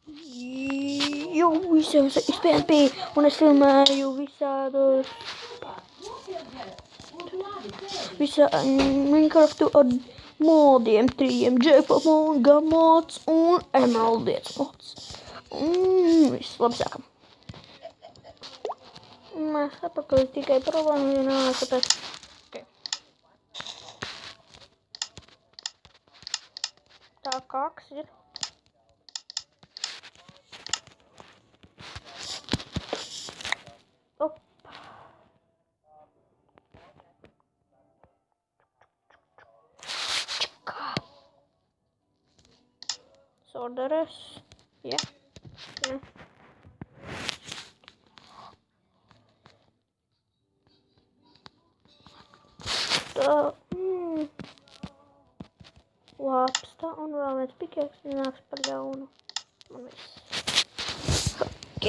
Jo, visiem spēlēt bija, un es filmēju visādos, Minecraftu ar modiem, 3 Jackpot mod, Gum mods un Emerald mods. Viss, labi sākam. Mēs atpakaļ tikai problēma vienā, tāpēc. Tā kāks ir. Op. Čikā. Sorderes. Jā. Jā. Tā. Lāpsta un vēl viens pikēks nāks par ļaunu. Un viss. Ok.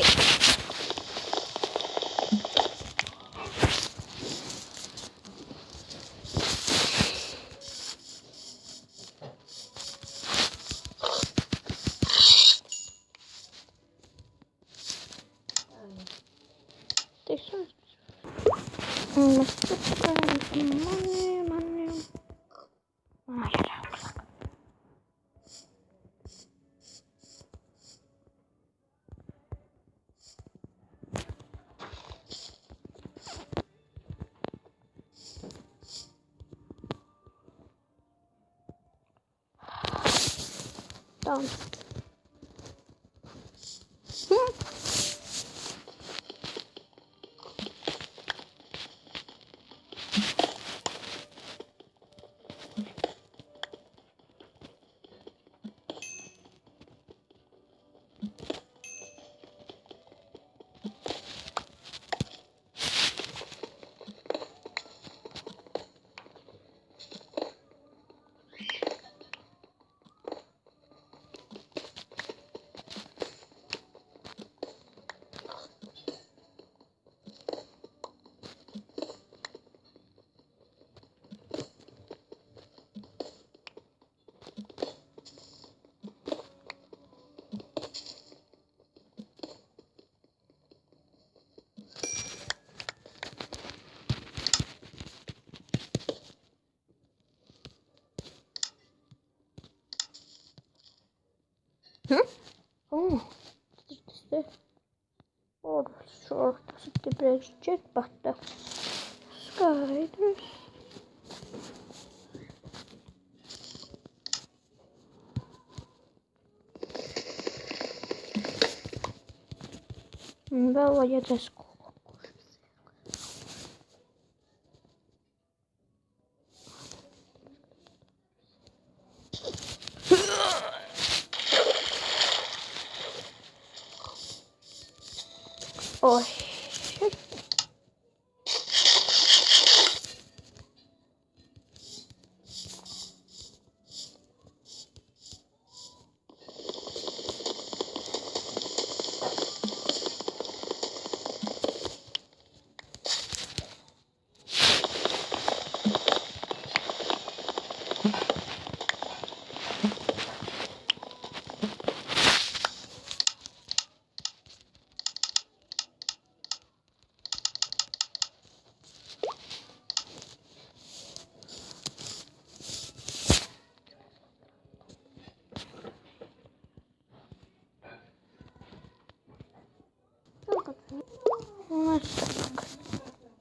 Down. Oh, tas te oršortas ir priekš Jackpota. Skaidrs. Un vēl vajadzēs kokus. Oi, shit.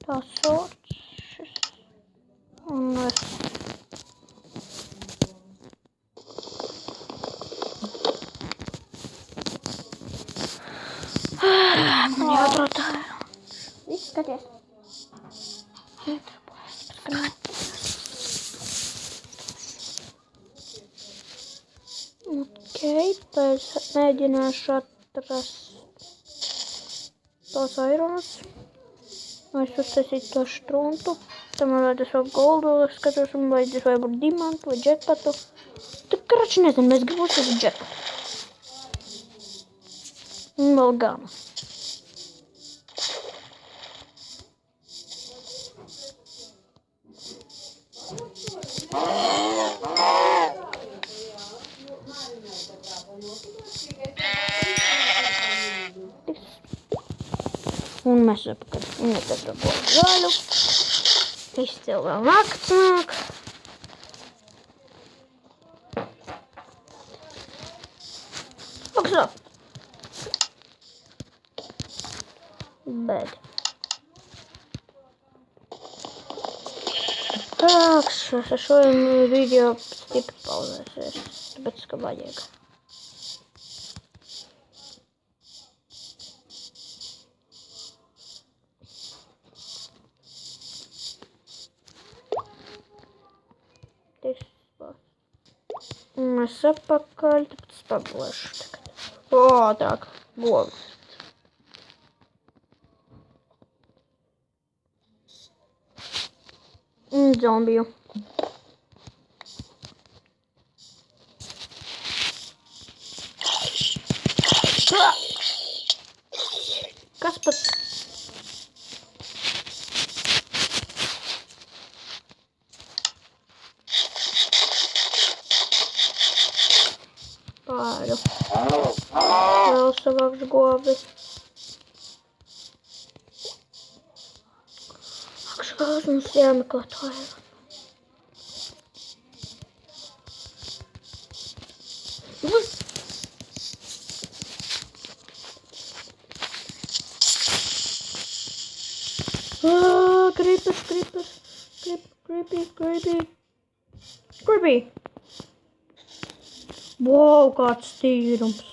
Tā sorts. Un es. Man jāatrod. Viss, skaties. Ok, tad es mēģināšu atrast tos aironas. Es uztaisīju to štruntu. Tam man vajadzēs vēl goldu, skatos, un vajadzēs varbūt dimantu vai jackpotu. Tu, karači, nezinu, mēs gribu uztaisīt jackpotu. Un vēl gama. Un mēs atpakaļ. Un mēs atrabojam gaļu. Izcil vēl nakts nāk. Augstā. Bet. Так, ar šo video stipri pauzēsies. Tāpēc, ka vajag. Mēs atpakaļ, tāpēc pagulēšu tagad. O, ātrāk, govis. Zombiju. Kas pat? Pāru. Vēl savāks govis. Akškās mums jāmeklē to ir. Creepy. Wow, kāds tīrums.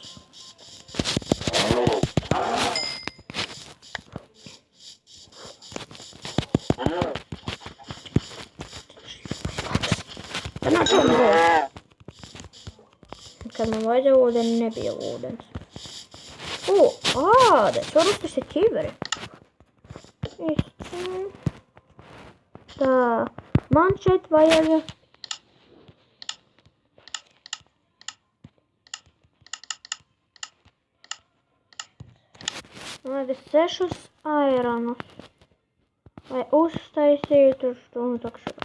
Kad man vajadzēja ūdeni, nebija ūdens. Ādas, varbūt tas ir ķiveri. Tā, man šeit vajag... Vajag 6 aironus. Lai uztaisītu stundu takšos.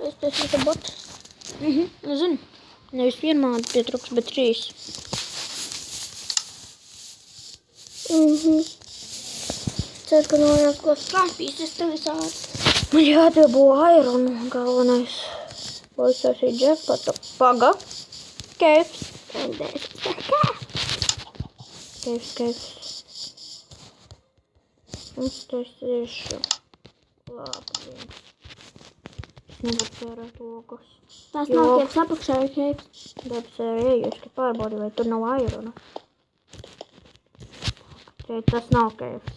Es taisītu botus. Es zinu. Nevis vienmādi pietruks, bet 3. Ceru, ka novajag ko strampīsies te visādi. Man jādabū aironu galvenais. Uztaisīt jackpotu. Paga. Keifs. Keifs. Uztaisīšu. Labi. Es nevaru pērēt logus. Tas nav keifs, apakšā ir keifs. Tāpēc arī ejuši pārbaudi, vai tur nav airona. Šeit tas nav keifs.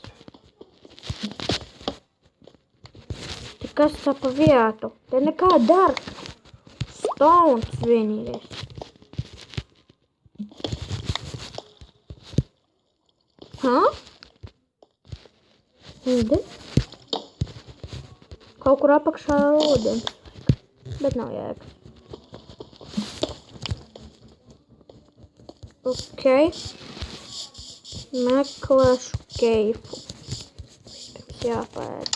Te kas tā pa vietu? Te nekā dark. Stones vienīgais. Ūdens? Kaut kur apakšā ūdens. Bet nav jēga. Ok. Meklēšu keifu. Vispirms jāpēd.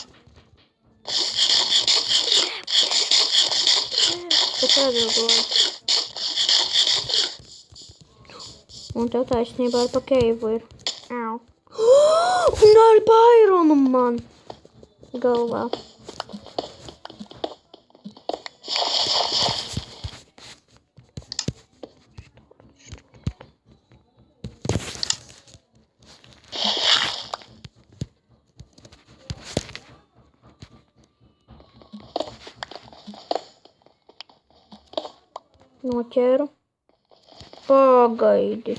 Tas atbilgojas. Un tev taisnībā ar pa keivu ir. Au. Un arī pa aironu man galvā. Noķēru. Pagaidi.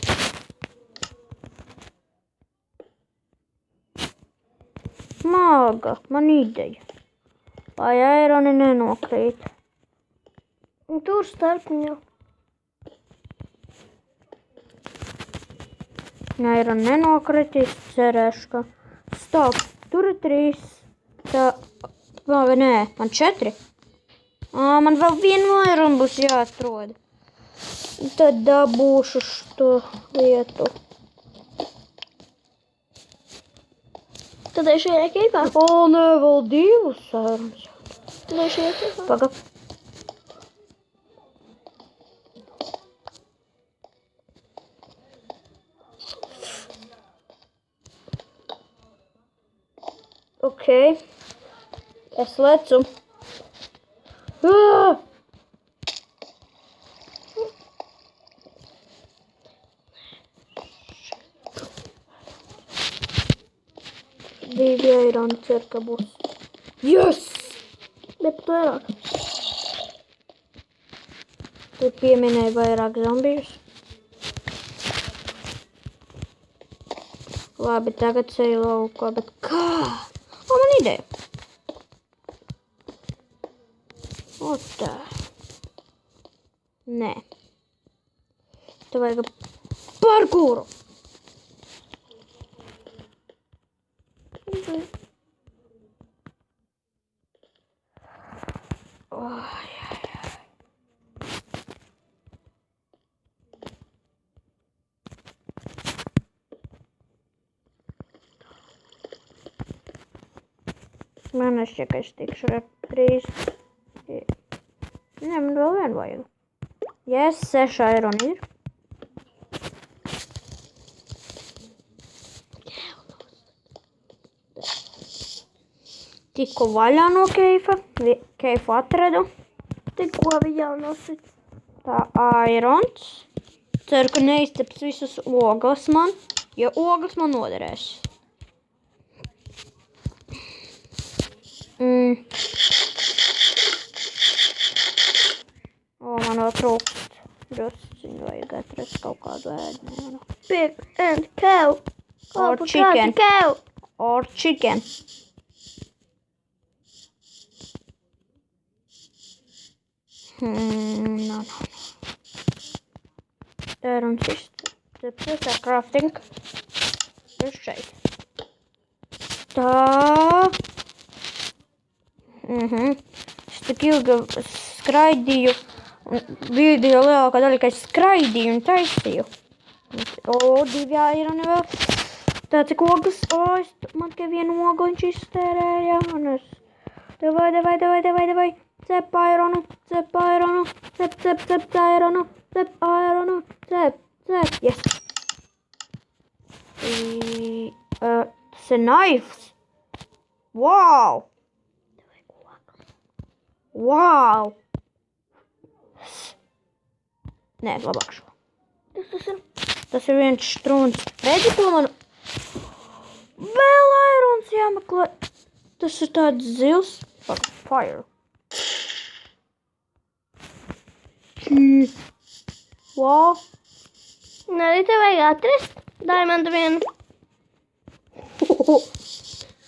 Māga, man ideja. Lai aironi nenokrīt. Un tur starp jau. Aironi nenokritīs, cerēšu, ka... Stop, tur ir 3. Tā... Vai nē, man 4. Man vēl vienu aironu būs jāatrod. Tad dabūšu šo lietu. Tad es šajā keipā. Nē, vēl 2 aironus. Tad es šajā keipā. Paga. Ok. Es lecu. Ah! Divi eironi cer, ka būs. Yes! Bet tu vairāk. Tu pieminēji vairāk zombijus. Labi, tagad ceļu laukā, bet kā? O, man ideja. O, tā. Nē. Tev vajag parkūru. Man šķiet, ka es tikšu drīz. Nē, man vēl vien vajag. Yes, 6 eironi ir. Tikko vaļā no keifa. Keifu atradu. Tikko viņa nosit. Tā airons. Ceru, ka neizceps visus ogles man, jo ogles man noderēs. O, man vēl trūkst. Drusciņu vajag atrast kaut kādu ēdienu. Pig and cow. Or chicken. Cow. Or chicken. No. Airons izcepsies ar crafting. Ir šeit. Tā. Es tik ilgi skraidīju. Bija lielākā daļa, ka es skraidīju un taisīju. O, 2 eironi vēl. Tā cik ogles. O, man tikai vienu ogliņš iztērēja. Un es. Davai. Cep aironu. Cep aironu. Cep aironu. Cep aironu. Cep. Yes. Tas ir knives. Wow. Wow! Nē, labāk šo. Tas ir viens štruns. Redzi, ko man... Vēl airons jāmeklē. Tas ir tāds zils. Fire. Wow! Un arī tev vajag atrast diamantu vienu.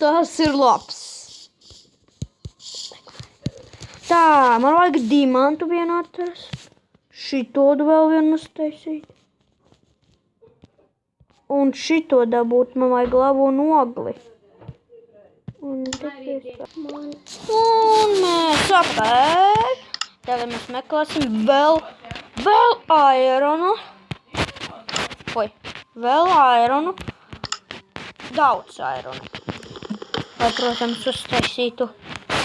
Tas ir labs. Tā, man vajag diamantu vienu atrast. Šito vēl vienu uztaisīt. Un šito dabūt man vajag labu nogli. Un mēs apēr. Tagad mēs meklēsim vēl aironu. Vēl aironu. Daudz aironu. Lai, protams, uztaisītu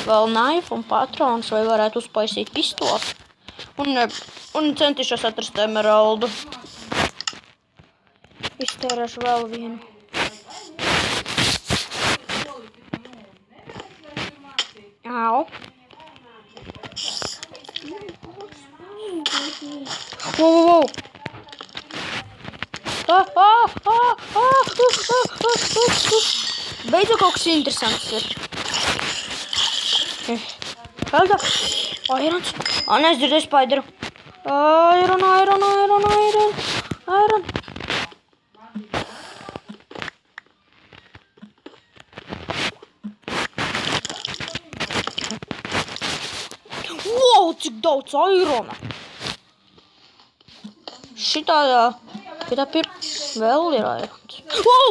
vēl naifu un patronus, vai varētu uzpaisīt pistoles. Un centīšos atrast emeraldu. Iztērēšu vēl vienu. Au. Wow. Beidzot kaut kas interesants ir. Kāda? Airons. Nē, es dzirdēju spaideru. Iron. Wow, cik daudz airona. Šitādā vēl ir airons. Wow!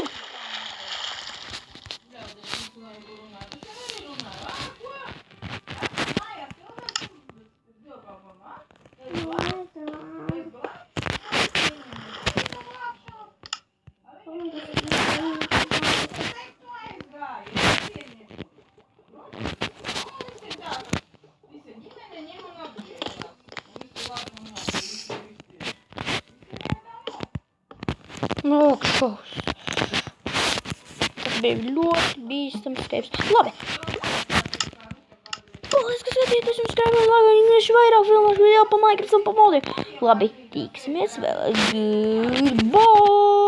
bija ļoti bīstams skaips. Labi. Paldies, ka skatījāties un skrēmēju laiku, vienkārši vairāk filmas video pa Minecraft un pa modiem. Labi, tiksimies vēl. Goodbye!